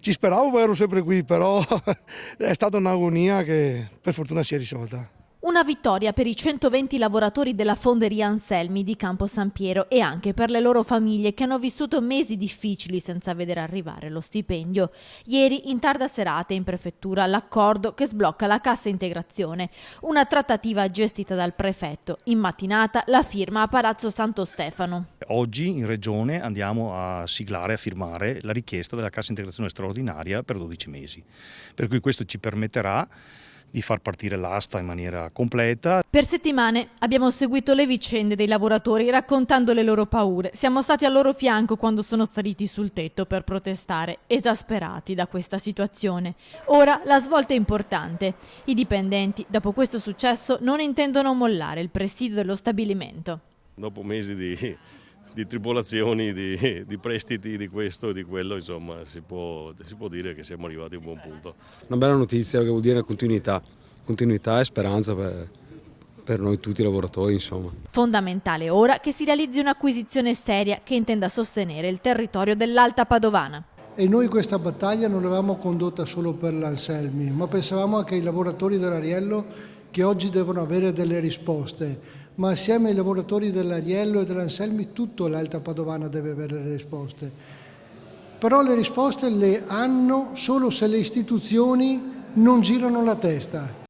Ci speravo, ero sempre qui, però è stata un'agonia che per fortuna si è risolta. Una vittoria per i 120 lavoratori della fonderia Anselmi di Campo San Piero e anche per le loro famiglie che hanno vissuto mesi difficili senza vedere arrivare lo stipendio. Ieri in tarda serata in prefettura l'accordo che sblocca la cassa integrazione, una trattativa gestita dal prefetto. In mattinata la firma a Palazzo Santo Stefano. Oggi in Regione andiamo a siglare, a firmare la richiesta della cassa integrazione straordinaria per 12 mesi, per cui questo ci permetterà di far partire l'asta in maniera completa. Per settimane abbiamo seguito le vicende dei lavoratori raccontando le loro paure. Siamo stati al loro fianco quando sono saliti sul tetto per protestare, esasperati da questa situazione. Ora la svolta è importante. I dipendenti, dopo questo successo, non intendono mollare il presidio dello stabilimento. Dopo mesi di tribolazioni, di prestiti, di questo e di quello, insomma, si può dire che siamo arrivati a un buon punto. Una bella notizia che vuol dire continuità e speranza per noi tutti i lavoratori, insomma. Fondamentale ora che si realizzi un'acquisizione seria che intenda sostenere il territorio dell'Alta Padovana. E noi questa battaglia non l'avevamo condotta solo per l'Anselmi, ma pensavamo anche ai lavoratori dell'Ariello che oggi devono avere delle risposte. Ma assieme ai lavoratori dell'Ariello e dell'Anselmi tutto l'Alta Padovana deve avere le risposte. Però le risposte le hanno solo se le istituzioni non girano la testa.